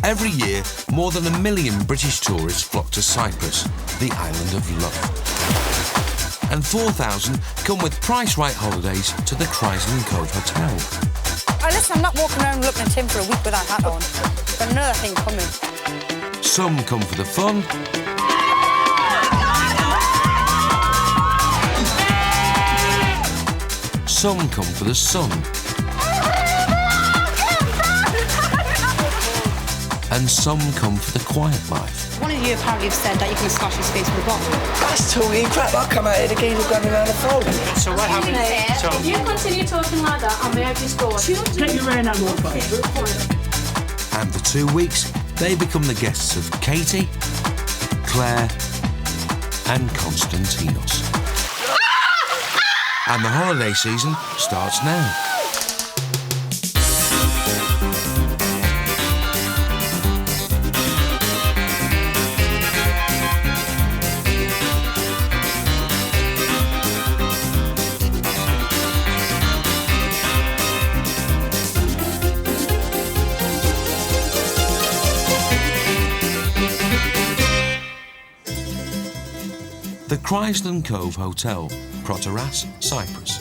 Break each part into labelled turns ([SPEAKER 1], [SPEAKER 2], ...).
[SPEAKER 1] Every year, more than 1 million British tourists flock to Cyprus, the island of love. And 4,000 come with price right holidays to the Chrysalis Cove Hotel.
[SPEAKER 2] Oh, listen, I'm not walking around looking at Tim for a week with that hat on. Got another thing coming.
[SPEAKER 1] Some come for the fun. Some come for the sun. And some come for the quiet life.
[SPEAKER 2] One of you apparently have said that you can smash his face with a bottle.
[SPEAKER 3] That's talking crap. I'll come out here, the geezer will grab me around the phone.
[SPEAKER 4] So what happened?
[SPEAKER 5] If you continue talking like that, I may have you scored.
[SPEAKER 4] Get your rear now,
[SPEAKER 1] And for 2 weeks, they become the guests of Katie, Claire, and Konstantinos. And the holiday season starts now. The Chrysalis Cove Hotel, Proteras, Cyprus.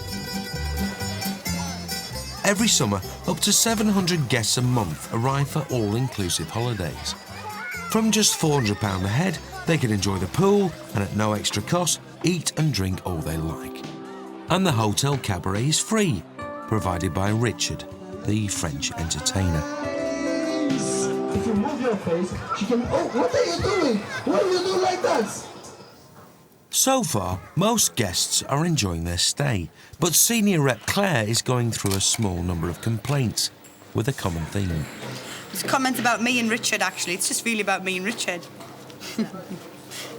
[SPEAKER 1] Every summer, up to 700 guests a month arrive for all-inclusive holidays. From just £400 a head, they can enjoy the pool and at no extra cost, eat and drink all they like. And the hotel cabaret is free, provided by Richard, the French entertainer.
[SPEAKER 6] If you move your face, she can... Oh, what are you doing? What do you do like that?
[SPEAKER 1] So far, most guests are enjoying their stay, but senior rep Claire is going through a small number of complaints with a common theme.
[SPEAKER 2] It's comments about me and Richard, actually. It's just really about me and Richard.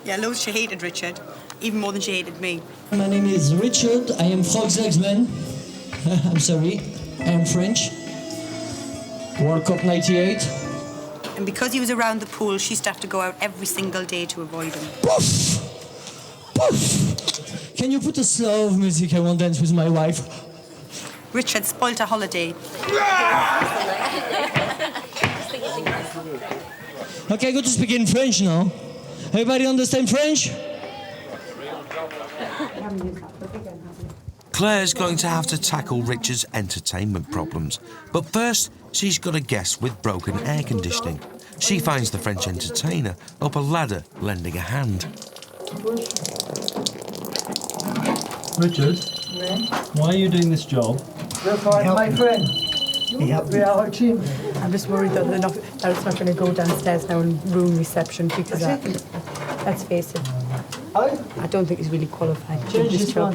[SPEAKER 2] Yeah, loads she hated Richard, even more than she hated me.
[SPEAKER 7] My name is Richard. I am Volkswagen. I'm sorry, I am French. World Cup 98.
[SPEAKER 2] And because he was around the pool, she used to have to go out every single day to avoid him.
[SPEAKER 7] Poof! Poof! Can you put a slow music? I want to dance with my wife.
[SPEAKER 2] Richard spoilt a holiday.
[SPEAKER 7] Okay, I got to speak in French now. Everybody understand French?
[SPEAKER 1] Claire's going to have to tackle Richard's entertainment problems, but first she's got a guest with broken air conditioning. She finds the French entertainer up a ladder, lending a hand.
[SPEAKER 8] Richard, why are you doing this job?
[SPEAKER 6] My friend.
[SPEAKER 9] We are our team. I'm just worried that it's not going to go downstairs now and ruin reception because let's face it, I don't think he's really qualified to do this job.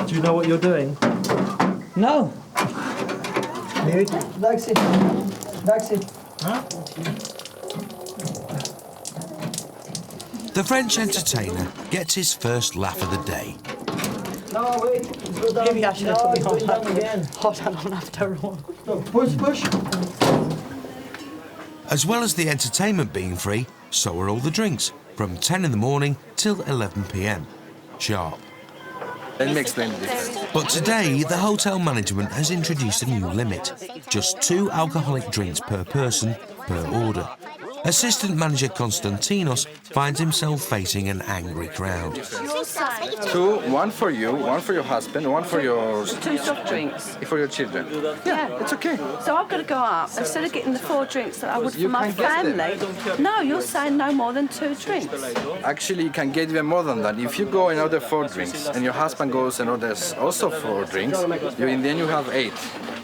[SPEAKER 8] Do you know what you're doing?
[SPEAKER 7] No.
[SPEAKER 6] That's it. That's it.
[SPEAKER 8] Huh?
[SPEAKER 1] The French entertainer gets his first laugh of the day.
[SPEAKER 6] No, wait.
[SPEAKER 9] Maybe I should have told me
[SPEAKER 6] hot
[SPEAKER 9] on after all.
[SPEAKER 6] No, push.
[SPEAKER 1] As well as the entertainment being free, so are all the drinks, from 10 in the morning till 11 p.m. sharp.
[SPEAKER 3] Let me explain this.
[SPEAKER 1] But today, the hotel management has introduced a new limit. Just 2 alcoholic drinks per person, per order. Assistant manager Konstantinos finds himself facing an angry crowd.
[SPEAKER 3] 2, one for you, one for your husband, one for your...
[SPEAKER 10] 2 soft drinks.
[SPEAKER 3] For your children. Yeah, it's okay.
[SPEAKER 10] So I've got to go up, instead of getting the 4 drinks that I would
[SPEAKER 3] You
[SPEAKER 10] for my
[SPEAKER 3] can get
[SPEAKER 10] family. No, you're saying no more than 2 drinks.
[SPEAKER 3] Actually, you can get even more than that. If you go and order 4 drinks, and your husband goes and orders also 4 drinks, in the end you have 8.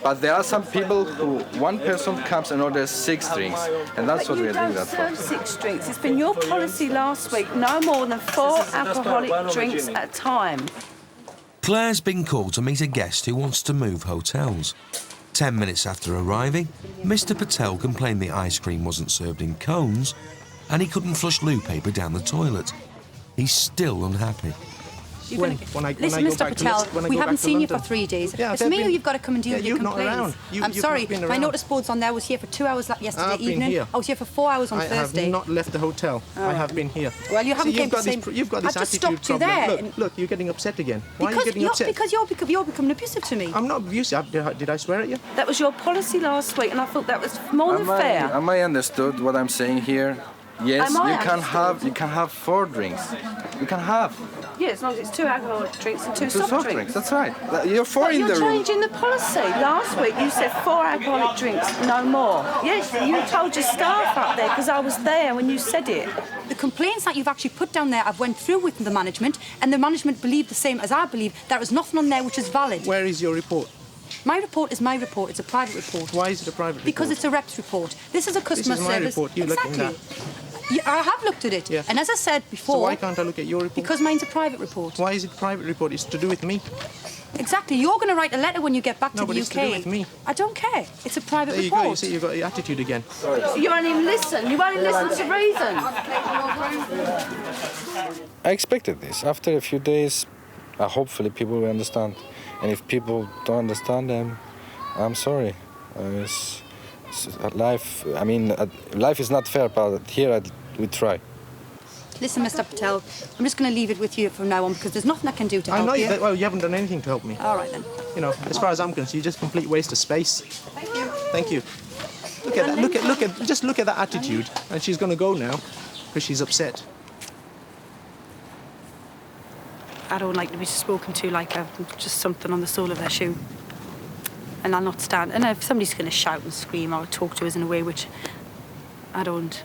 [SPEAKER 3] But there are some people who, one person comes and orders 6 drinks, and that's what we're doing that for.
[SPEAKER 10] 6 drinks. It's been your policy last week, no more than 4 alcoholic drinks at a time.
[SPEAKER 1] Claire's been called to meet a guest who wants to move hotels. 10 minutes after arriving, Mr. Patel complained the ice cream wasn't served in cones and he couldn't flush loo paper down the toilet. He's still unhappy.
[SPEAKER 2] You're
[SPEAKER 11] When?
[SPEAKER 2] gonna-
[SPEAKER 11] When I
[SPEAKER 2] Listen,
[SPEAKER 11] go
[SPEAKER 2] Mr.
[SPEAKER 11] back to
[SPEAKER 2] Patel,
[SPEAKER 11] London- when I
[SPEAKER 2] we
[SPEAKER 11] go
[SPEAKER 2] haven't
[SPEAKER 11] back to
[SPEAKER 2] seen you for
[SPEAKER 11] London.
[SPEAKER 2] 3 days.
[SPEAKER 11] Yeah,
[SPEAKER 2] It's
[SPEAKER 11] I've
[SPEAKER 2] me
[SPEAKER 11] been-
[SPEAKER 2] who you've got to come and deal with
[SPEAKER 11] Yeah,
[SPEAKER 2] your
[SPEAKER 11] you've not
[SPEAKER 2] complaints.
[SPEAKER 11] around.
[SPEAKER 2] I'm
[SPEAKER 11] You've
[SPEAKER 2] sorry,
[SPEAKER 11] not been
[SPEAKER 2] my
[SPEAKER 11] around.
[SPEAKER 2] notice board's on there. I was here for 2 hours yesterday
[SPEAKER 11] I've been
[SPEAKER 2] evening.
[SPEAKER 11] here.
[SPEAKER 2] I was here for 4 hours on
[SPEAKER 11] I
[SPEAKER 2] Thursday.
[SPEAKER 11] have not left the hotel. I have been here.
[SPEAKER 2] Well, you haven't
[SPEAKER 11] See,
[SPEAKER 2] came to say...
[SPEAKER 11] you've got this
[SPEAKER 2] I've just
[SPEAKER 11] attitude
[SPEAKER 2] stopped you
[SPEAKER 11] problem.
[SPEAKER 2] there.
[SPEAKER 11] Look, you're getting upset again. Why are you
[SPEAKER 2] Because
[SPEAKER 11] getting upset?
[SPEAKER 2] Because you're becoming abusive to me.
[SPEAKER 11] I'm not abusive. Did I swear at you?
[SPEAKER 10] That was your policy last week, and I thought that was more than fair.
[SPEAKER 3] Am I understood what I'm saying here? Yes,
[SPEAKER 10] Am I
[SPEAKER 3] you can have 4 drinks. You can have
[SPEAKER 10] Yeah, as long as it's 2 alcoholic drinks and 2
[SPEAKER 3] 2
[SPEAKER 10] soft
[SPEAKER 3] soft
[SPEAKER 10] drinks.
[SPEAKER 3] drinks. That's right. You're 4
[SPEAKER 10] But
[SPEAKER 3] in
[SPEAKER 10] you're
[SPEAKER 3] the room.
[SPEAKER 10] changing the policy. Last week you said 4 alcoholic drinks, no more. Yes, you told your staff up there because I was there when you said it.
[SPEAKER 2] The complaints that you've actually put down there, I've went through with the management, and the management believed the same as I believe. There is nothing on there which is valid.
[SPEAKER 11] Where is your report?
[SPEAKER 2] My report is my report. It's a private report.
[SPEAKER 11] Why is it a private report?
[SPEAKER 2] Because it's a rep's report. This is a customer
[SPEAKER 11] This is my
[SPEAKER 2] service.
[SPEAKER 11] report. You
[SPEAKER 2] exactly.
[SPEAKER 11] looking at?
[SPEAKER 2] I have looked at it.
[SPEAKER 11] Yeah.
[SPEAKER 2] And as I said before...
[SPEAKER 11] So why can't I look at your report?
[SPEAKER 2] Because mine's a private report.
[SPEAKER 11] Why is it a private report? It's to do with me.
[SPEAKER 2] Exactly. You're going to write a letter when you get back
[SPEAKER 11] No,
[SPEAKER 2] to
[SPEAKER 11] but
[SPEAKER 2] the
[SPEAKER 11] it's
[SPEAKER 2] UK.
[SPEAKER 11] to do with me.
[SPEAKER 2] I don't care. It's a private
[SPEAKER 11] There you
[SPEAKER 2] report.
[SPEAKER 11] go. You see, you've got your attitude again.
[SPEAKER 10] You won't even listen. You won't even listen to reason.
[SPEAKER 3] I expected this. After a few days, hopefully people will understand. And if people don't understand them, I'm sorry. It's life. I mean, life is not fair, but here we try.
[SPEAKER 2] Listen, Mr. Patel, I'm just going to leave it with you from now on because there's nothing I can do to
[SPEAKER 11] I
[SPEAKER 2] help
[SPEAKER 11] know
[SPEAKER 2] you.
[SPEAKER 11] you. Well, you haven't done anything to help me.
[SPEAKER 2] All right, then.
[SPEAKER 11] You know, as far as I'm concerned, you're just a complete waste of space. Thank you. Thank you. Look at that. Just look at that attitude. And she's going to go now because she's upset.
[SPEAKER 2] I don't like to be spoken to like just something on the sole of their shoe. And I'll not stand. And if somebody's going to shout and scream or talk to us in a way which I don't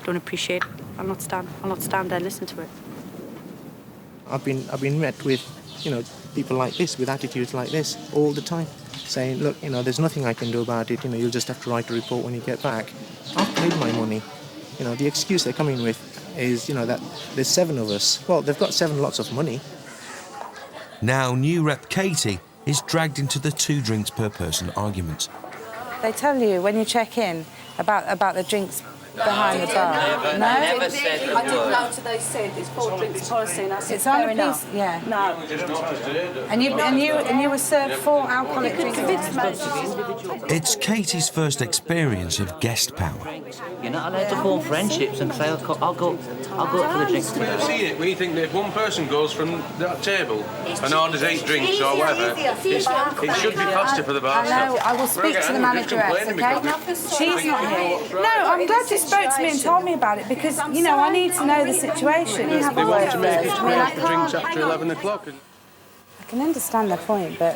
[SPEAKER 2] appreciate, I'll not stand there and listen to it.
[SPEAKER 11] I've been met with, you know, people like this, with attitudes like this all the time, saying, look, you know, there's nothing I can do about it. You know, you'll just have to write a report when you get back. I've paid my money. You know, the excuse they're coming with is, you know, that there's 7 of us. Well, they've got 7 lots of money.
[SPEAKER 1] Now, new rep Katie is dragged into the 2 drinks per person argument.
[SPEAKER 12] They tell you when you check in about the drinks behind the bar. No?
[SPEAKER 5] I didn't know until they said it's 4 drinks policy, and I said
[SPEAKER 12] It's on
[SPEAKER 5] fair
[SPEAKER 12] a
[SPEAKER 5] enough.
[SPEAKER 12] piece, yeah.
[SPEAKER 5] No.
[SPEAKER 12] And you were served 4 alcoholic drinks.
[SPEAKER 1] It's Katie's first experience of guest power.
[SPEAKER 13] You're not allowed to form friendships and say, I'll go up for the drinks today.
[SPEAKER 14] See it, we think that if one person goes from that table and orders 8 drinks or whatever, it should be faster for the bar
[SPEAKER 12] I know,
[SPEAKER 14] staff.
[SPEAKER 12] I will speak to the manageress, okay? She's not here. No, I'm glad you spoke to me and told me about it because, you know, I need to know the situation. You have
[SPEAKER 14] They
[SPEAKER 12] a
[SPEAKER 14] want
[SPEAKER 12] word
[SPEAKER 14] to
[SPEAKER 12] with
[SPEAKER 14] make
[SPEAKER 12] us.
[SPEAKER 14] us
[SPEAKER 12] I mean, I
[SPEAKER 14] drink drinks
[SPEAKER 12] can't...
[SPEAKER 14] after 11 o'clock.
[SPEAKER 12] I can understand their point, but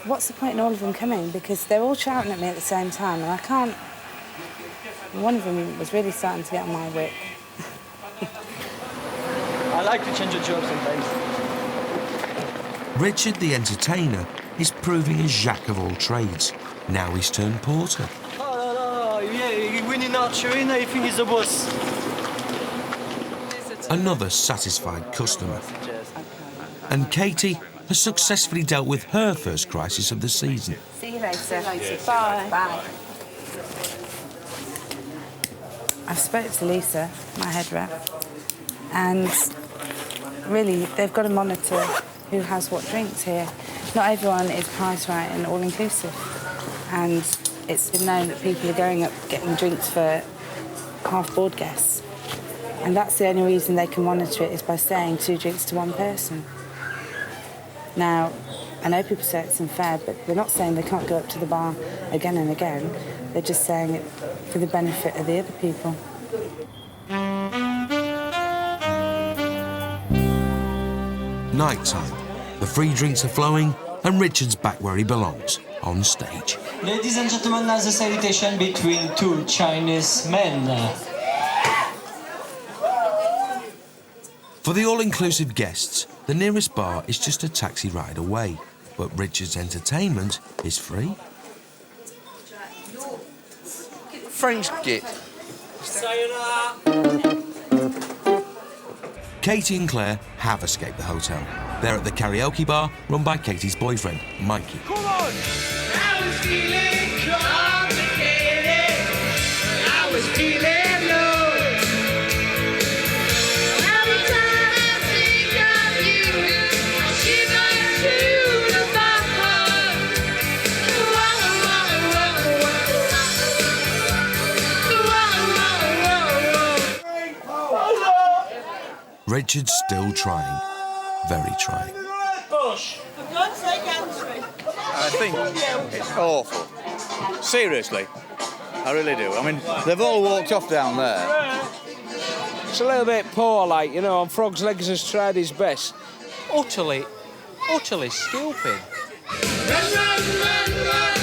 [SPEAKER 12] what's the point in all of them coming? Because they're all shouting at me at the same time and I can't... One of them was really starting to get on my wick.
[SPEAKER 15] I like to change the job sometimes.
[SPEAKER 1] Richard the entertainer is proving a jack of all trades. Now he's turned porter.
[SPEAKER 15] No, yeah, winning archery and everything is the boss.
[SPEAKER 1] Another satisfied customer. And Katie has successfully dealt with her first crisis of the season.
[SPEAKER 12] See you later.
[SPEAKER 10] Bye.
[SPEAKER 12] Bye. I've spoken to Lisa, my head rep, and really they've got to monitor who has what drinks here. Not everyone is price right and all-inclusive, and it's been known that people are going up getting drinks for half-board guests, and that's the only reason they can monitor it is by saying 2 drinks to 1 person. Now, I know people say it's unfair, but they're not saying they can't go up to the bar again and again. They're just saying it for the benefit of the other people.
[SPEAKER 1] Night time. The free drinks are flowing and Richard's back where he belongs, on stage.
[SPEAKER 7] Ladies and gentlemen, now the salutation between 2 Chinese men.
[SPEAKER 1] For the all-inclusive guests, the nearest bar is just a taxi ride away, but Richard's entertainment is free.
[SPEAKER 3] French git.
[SPEAKER 1] Katie and Claire have escaped the hotel. They're at the karaoke bar run by Katie's boyfriend, Mikey.
[SPEAKER 16] Come on! I was feeling complicated. I was feeling low. Every time I think of you,
[SPEAKER 1] Richard's still trying. Very trying.
[SPEAKER 15] Bush. For God's sake, answer it.
[SPEAKER 17] I think it's awful. Seriously. I really do. I mean, they've all walked off down there.
[SPEAKER 18] It's a little bit poor, like, you know, and Frog's Legs has tried his best. Utterly stupid.
[SPEAKER 16] Run, run, run, run.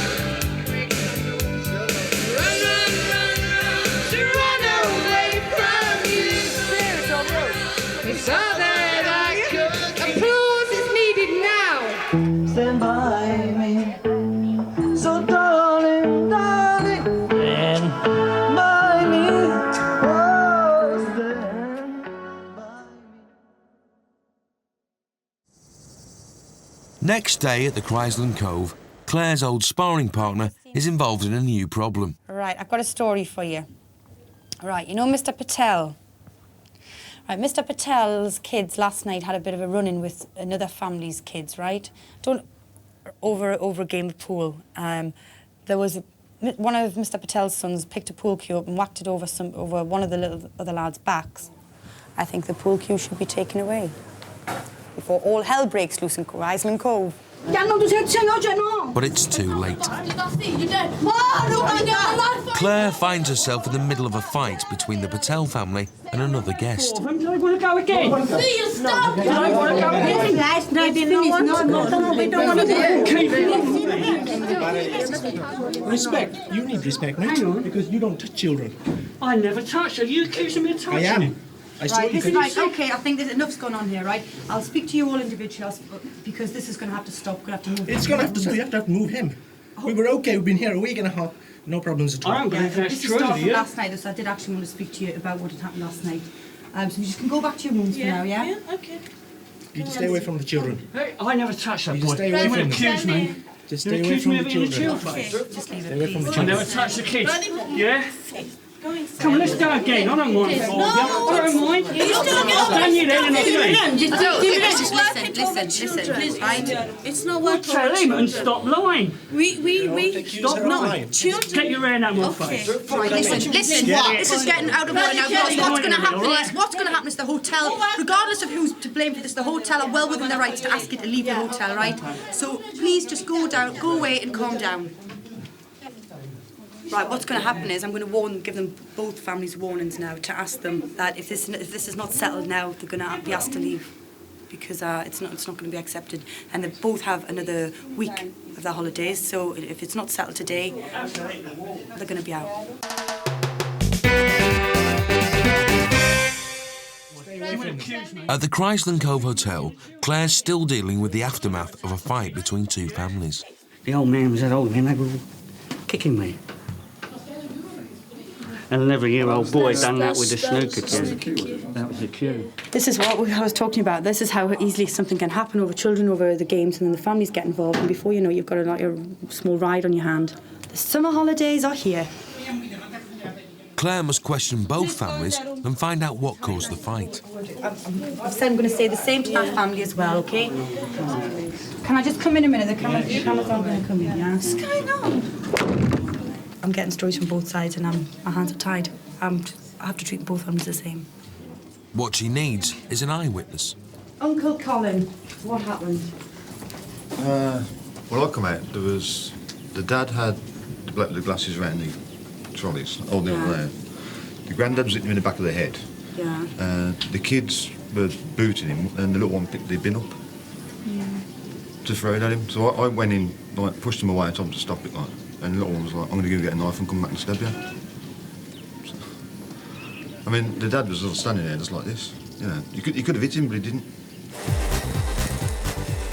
[SPEAKER 16] Run, run, run, run. To run away from you. It's all that I could. Applause is needed now.
[SPEAKER 15] Stand by me. So darling, darling. Stand by me. Oh, stand.
[SPEAKER 1] Next day at the Chrysland Cove, Claire's old sparring partner is involved in a new problem.
[SPEAKER 12] Right, I've got a story for you. Right, you know Mr. Patel? Right, Mr. Patel's kids last night had a bit of a run-in with another family's kids, right? Over a game of pool. There was one of Mr. Patel's sons picked a pool cue up and whacked it over one of the other lads' backs. I think the pool cue should be taken away before all hell breaks loose in Chrysland Cove.
[SPEAKER 1] But it's too late. Claire finds herself in the middle of a fight between the Patel family and another guest.
[SPEAKER 4] Do I want to go again?
[SPEAKER 16] Please stop!
[SPEAKER 4] Do I want to go again?
[SPEAKER 11] Respect. You need respect, mate. Because you don't touch children.
[SPEAKER 4] I never touched her. You accusing me of touching
[SPEAKER 11] I am.
[SPEAKER 4] it?
[SPEAKER 9] Right, this is right. Okay, I think there's enough's gone on here, right? I'll speak to you all individually because this is going to have to stop. We're going to have to move.
[SPEAKER 11] It's going to have to stop. You have to move him. We were okay. We've been here a week and a half. No problems at all.
[SPEAKER 4] I don't believe that's
[SPEAKER 9] This is
[SPEAKER 4] true,
[SPEAKER 9] stuff
[SPEAKER 4] do
[SPEAKER 9] from
[SPEAKER 4] you?
[SPEAKER 9] last night, so I did actually want to speak to you about what had happened last night. So you just can go back to your rooms for now, yeah?
[SPEAKER 15] Okay.
[SPEAKER 11] You just stay away from the children.
[SPEAKER 4] Hey, I never touched that
[SPEAKER 11] You
[SPEAKER 4] boy.
[SPEAKER 11] just stay away from them.
[SPEAKER 4] Accuse me.
[SPEAKER 11] Just
[SPEAKER 4] You
[SPEAKER 11] stay away
[SPEAKER 4] accuse
[SPEAKER 11] from
[SPEAKER 4] me
[SPEAKER 11] the
[SPEAKER 4] of eating the
[SPEAKER 11] children.
[SPEAKER 4] children.
[SPEAKER 9] Just leave
[SPEAKER 11] Stay away from the
[SPEAKER 4] I
[SPEAKER 11] children.
[SPEAKER 4] never touched the kids. Yeah? Come on, let's go again. I don't mind. I don't mind. Stand you there and I'll
[SPEAKER 5] Listen, right? It's not
[SPEAKER 4] Well,
[SPEAKER 5] working.
[SPEAKER 4] tell him and stop lying.
[SPEAKER 5] We
[SPEAKER 4] Stop lying. Get your hair out of my face.
[SPEAKER 5] Right, listen. This is getting out of order now. Because what's going to happen is the hotel, regardless of who's to blame for this, the hotel are well within their rights to ask you to leave the hotel, right? So please just go away and calm down. Right, what's going to happen is I'm going to give them both families warnings now to ask them that if this is not settled now, they're going to be asked to leave because it's not going to be accepted. And they both have another week of their holidays, so if it's not settled today, they're going to be out.
[SPEAKER 1] At the Chrysland Cove Hotel, Claire's still dealing with the aftermath of a fight between two families.
[SPEAKER 19] The old man was that old man, they were kicking me. And an 11-year-old boy done that with the snooker cue. That was the cue.
[SPEAKER 2] This is what I was talking about. This is how easily something can happen over children, over the games, and then the families get involved. And before you know, you've got a small ride on your hand. The summer holidays are here.
[SPEAKER 1] Claire must question both families and find out what caused the fight.
[SPEAKER 2] I've said I'm going to say the same to that family as well, OK? Can I just come in a minute? The cameras aren't going to come in, yeah? What's going on? I'm getting stories from both sides and my hands are tied. I have to treat both families the same.
[SPEAKER 1] What she needs is an eyewitness.
[SPEAKER 2] Uncle Colin, what happened?
[SPEAKER 20] Well, I come out, there was... The dad had the glasses around the trolleys, holding them there. The granddad was hitting him in the back of the head.
[SPEAKER 2] Yeah.
[SPEAKER 20] The kids were booting him, and the little one picked the bin up to throw it at him. So I went in, like, pushed him away and told him to stop it, like. And the little one was like, I'm going to go get a knife and come back and stab you. So, I mean, the dad was sort of standing there just like this. You know, he could have hit him, but he didn't.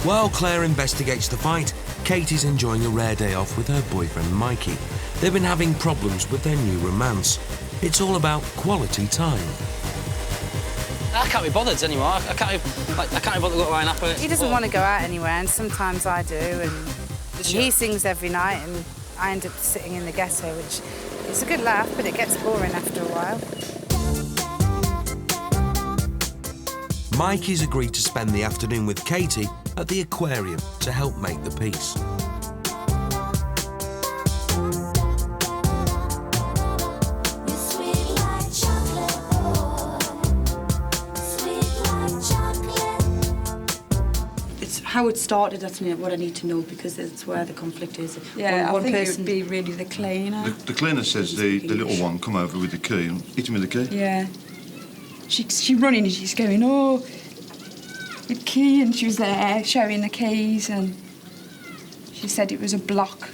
[SPEAKER 1] While Claire investigates the fight, Katie's enjoying a rare day off with her boyfriend Mikey. They've been having problems with their new romance. It's all about quality time.
[SPEAKER 13] I can't be bothered anymore. I can't be bothered to go around after it.
[SPEAKER 12] He doesn't want to go out anywhere, and sometimes I do. And he sings every night, and I end up sitting in the ghetto, which is a good laugh, but it gets boring after a while.
[SPEAKER 1] Mikey's agreed to spend the afternoon with Katie at the aquarium to help make the peace.
[SPEAKER 5] how it started, that's what I need to know, because it's where the conflict is.
[SPEAKER 9] Yeah,
[SPEAKER 5] one
[SPEAKER 9] I think it
[SPEAKER 5] person.
[SPEAKER 9] would be really the cleaner.
[SPEAKER 20] The cleaner says the little one come over with the key and hit him with the key.
[SPEAKER 9] Yeah. She running and she's going, oh, with key, and she was there showing the keys, and she said it was a block,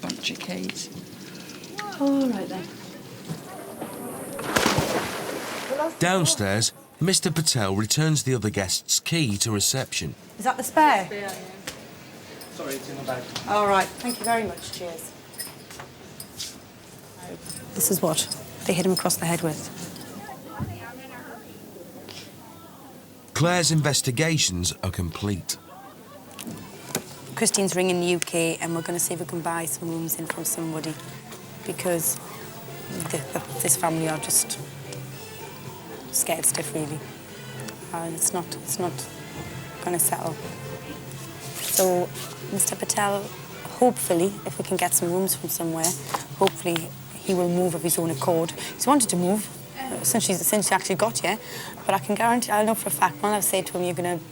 [SPEAKER 9] bunch of keys.
[SPEAKER 5] All right then.
[SPEAKER 1] Downstairs, Mr. Patel returns the other guest's key to reception.
[SPEAKER 5] Is that the spare?
[SPEAKER 11] Yeah. Sorry, it's in the bag.
[SPEAKER 5] All right, thank you very much. Cheers. This is what they hit him across the head with.
[SPEAKER 1] Claire's investigations are complete.
[SPEAKER 5] Christine's ringing the UK, and we're going to see if we can buy some rooms in from somebody, because this family are just scared stiff, really. It's not going to settle. So, Mr. Patel, hopefully, if we can get some rooms from somewhere, hopefully he will move of his own accord. He's wanted to move since he actually got here, but I can guarantee, I know for a fact, when I've said to him, you're going to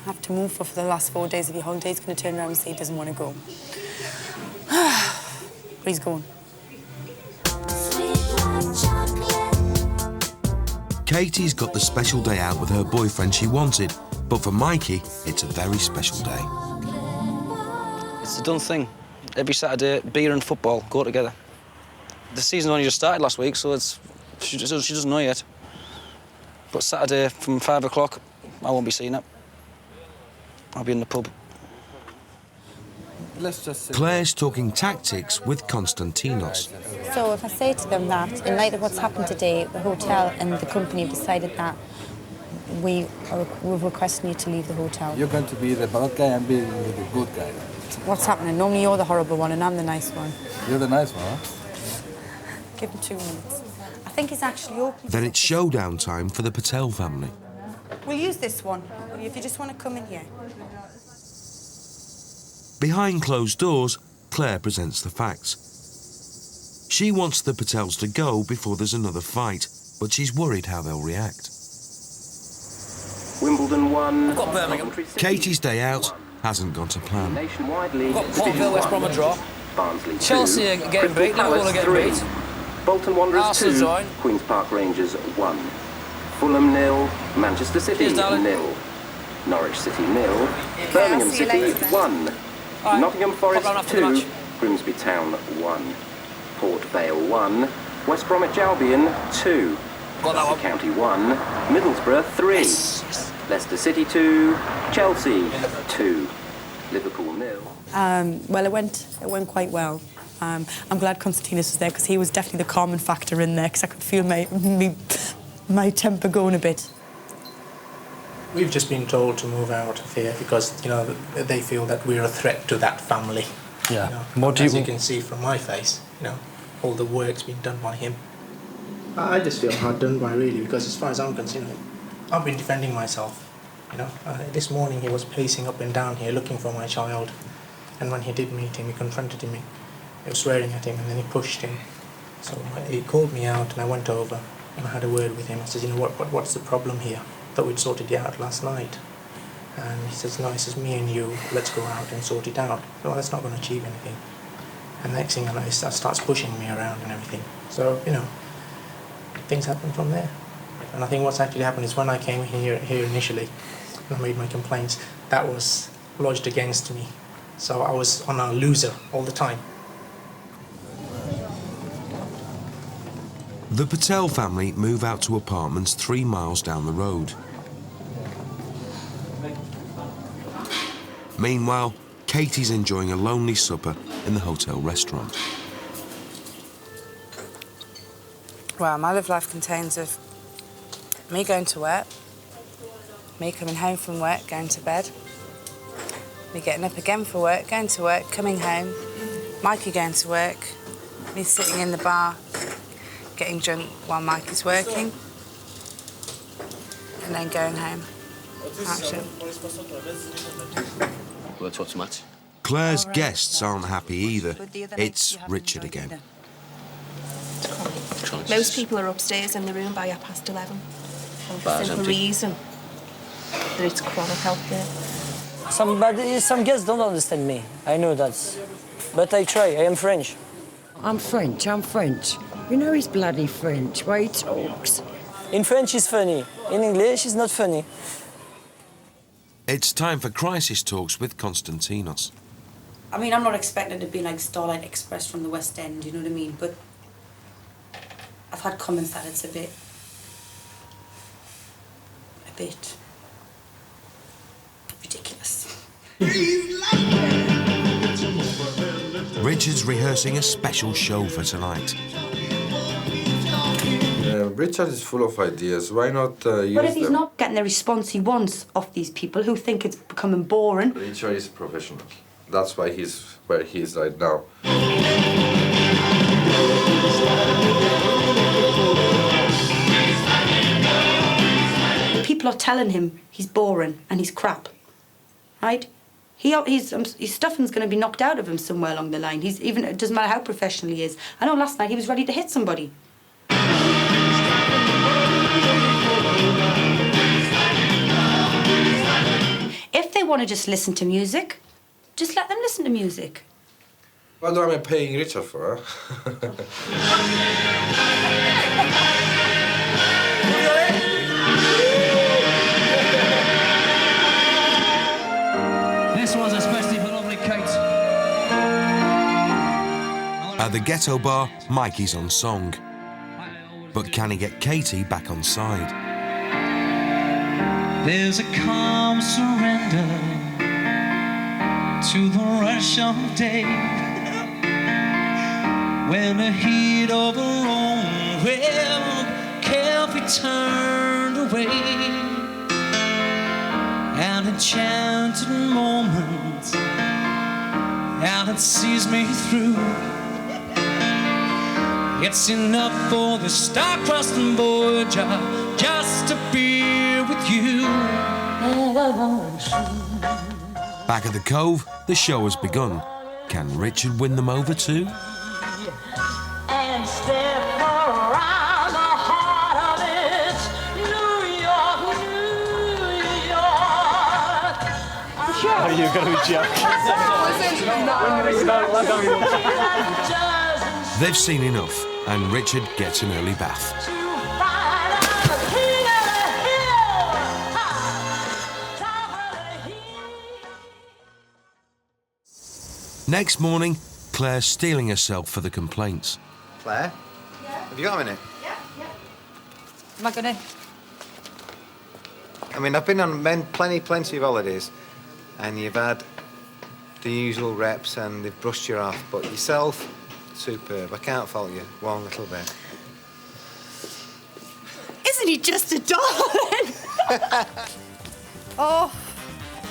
[SPEAKER 5] have to move for the last 4 days of your holiday, he's going to turn around and say he doesn't want to go. But he's going.
[SPEAKER 1] Katie's got the special day out with her boyfriend she wanted, but for Mikey, it's a very special day.
[SPEAKER 21] It's a done thing. Every Saturday, beer and football go together. The season only just started last week, so she doesn't know yet. But Saturday from 5 o'clock, I won't be seeing it. I'll be in the pub.
[SPEAKER 1] Claire's talking tactics with Konstantinos.
[SPEAKER 2] So if I say to them that, in light of what's happened today, the hotel and the company have decided that we're requesting you to leave the hotel.
[SPEAKER 22] You're going to be the bad guy and be the good guy.
[SPEAKER 2] What's happening? Normally you're the horrible one and I'm the nice one.
[SPEAKER 22] You're the nice one, huh?
[SPEAKER 2] Give him 2 minutes. I think he's actually open.
[SPEAKER 1] Then it's showdown time for the Patel family.
[SPEAKER 2] We'll use this one, if you just want to come in here.
[SPEAKER 1] Behind closed doors, Claire presents the facts. She wants the Patels to go before there's another fight, but she's worried how they'll react.
[SPEAKER 23] Wimbledon 1.
[SPEAKER 21] I've got Birmingham.
[SPEAKER 1] Katie's day out hasn't gone to plan.
[SPEAKER 23] Nationwide League.
[SPEAKER 21] I've got Port Vale, West Brom a draw.
[SPEAKER 23] Barnsley 2.
[SPEAKER 21] Chelsea are getting beat, Liverpool are getting beat.
[SPEAKER 23] Bolton Wanderers
[SPEAKER 21] Arsenal
[SPEAKER 23] 2.
[SPEAKER 21] join.
[SPEAKER 23] Queen's Park Rangers 1. Fulham 0. Manchester City 0. Norwich City 0. Birmingham City 1.
[SPEAKER 21] Right.
[SPEAKER 23] Nottingham Forest
[SPEAKER 21] Pop round after the
[SPEAKER 23] 2.
[SPEAKER 21] match.
[SPEAKER 23] Grimsby Town 1. Port Vale 1. West Bromwich Albion 2. Derby County 1. Middlesbrough 3.
[SPEAKER 21] Yes.
[SPEAKER 23] Leicester City 2. Chelsea 2. Liverpool 0.
[SPEAKER 5] Well, it went quite well. I'm glad Konstantinos was there, because he was definitely the calming factor in there, because I could feel my temper going a bit.
[SPEAKER 11] We've just been told to move out of here because, you know, they feel that we're a threat to that family.
[SPEAKER 21] Yeah.
[SPEAKER 11] You know,
[SPEAKER 21] What do
[SPEAKER 11] as
[SPEAKER 21] you...
[SPEAKER 11] you can see from my face, you know, all the work's been done by him. I just feel hard done by, really, because as far as I'm concerned, I've been defending myself. You know, this morning he was pacing up and down here looking for my child, and when he did meet him, he confronted him. He was swearing at him, and then he pushed him. So he called me out, and I went over and I had a word with him. I said, you know, what's the problem here? Thought we'd sorted it out last night. And he says, no, he says, me and you, let's go out and sort it out. Well, that's not going to achieve anything. And the next thing I know, he starts pushing me around and everything. So, you know, things happen from there. And I think what's actually happened is when I came here initially, and I made my complaints, that was lodged against me. So I was on a loser all the time.
[SPEAKER 1] The Patel family move out to apartments 3 miles down the road. Meanwhile, Katie's enjoying a lonely supper in the hotel restaurant.
[SPEAKER 12] Well, my love life contains of me going to work, me coming home from work, going to bed, me getting up again for work, going to work, coming home, Mikey going to work, me sitting in the bar, getting drunk while Mikey's working, and then going home. Action.
[SPEAKER 21] Won't talk too much.
[SPEAKER 1] Claire's guests aren't happy either. It's Richard again.
[SPEAKER 24] Most people are upstairs in the room by 11:30. For the
[SPEAKER 21] Bar's
[SPEAKER 24] simple
[SPEAKER 21] empty.
[SPEAKER 24] reason that it's chronic healthcare.
[SPEAKER 6] Some guests don't understand me. I know that. But I try. I am French.
[SPEAKER 8] I'm French. You know he's bloody French, why he talks.
[SPEAKER 6] In French, he's funny. In English, he's not funny.
[SPEAKER 1] It's time for Crisis Talks with Konstantinos.
[SPEAKER 5] I mean, I'm not expecting it to be like Starlight Express from the West End, you know what I mean? But I've had comments that it's a bit ridiculous.
[SPEAKER 1] Richard's rehearsing a special show for tonight.
[SPEAKER 3] Richard is full of ideas. Why not use
[SPEAKER 5] But if he's
[SPEAKER 3] them?
[SPEAKER 5] not getting the response he wants off these people who think it's becoming boring.
[SPEAKER 3] Richard is a professional. That's why he's where he is right now.
[SPEAKER 5] People are telling him he's boring and he's crap, right? His stuffing's going to be knocked out of him somewhere along the line. It doesn't matter how professional he is. I know last night he was ready to hit somebody. If they want to just listen to music, just let them listen to music.
[SPEAKER 3] What am I paying Richard for?
[SPEAKER 10] This one's especially for lovely Kate.
[SPEAKER 1] At the Ghetto Bar, Mikey's on song. But can he get Katie back on side?
[SPEAKER 10] There's a calm surrender to the rush of day when the heat of her own will can't be turned away. An enchanted moment, and it sees me through. It's enough for the star-crossed Voyager just to be with you.
[SPEAKER 1] Back at the Cove, the show has begun. Can Richard win them over too?
[SPEAKER 16] And step around the heart of it, New York, New York.
[SPEAKER 15] Oh, you're going to be joking.
[SPEAKER 1] They've seen enough, and Richard gets an early bath. Next morning, Claire's steeling herself for the complaints.
[SPEAKER 14] Claire? Yeah. Have you got a minute?
[SPEAKER 5] Am I gonna?
[SPEAKER 14] I mean, I've been on plenty of holidays, and you've had the usual reps and they've brushed you off, but yourself, superb. I can't fault you one little bit.
[SPEAKER 5] Isn't he just a darling? Oh,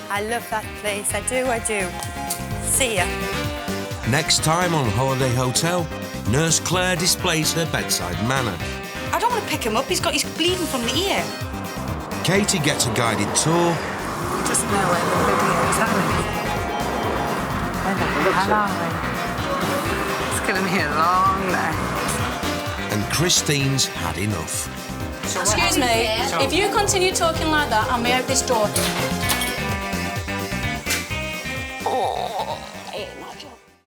[SPEAKER 5] I love that place. I do. See ya.
[SPEAKER 1] Next time on Holiday Hotel, Nurse Claire displays her bedside manner.
[SPEAKER 5] I don't want to pick him up. He's bleeding from the ear.
[SPEAKER 1] Katie gets a guided tour.
[SPEAKER 12] He doesn't know where the bloody is, have we? Where the hell are we? It's going to be a long night.
[SPEAKER 1] And Christine's had enough.
[SPEAKER 24] Excuse me, if you continue talking like that, I'll be out this door.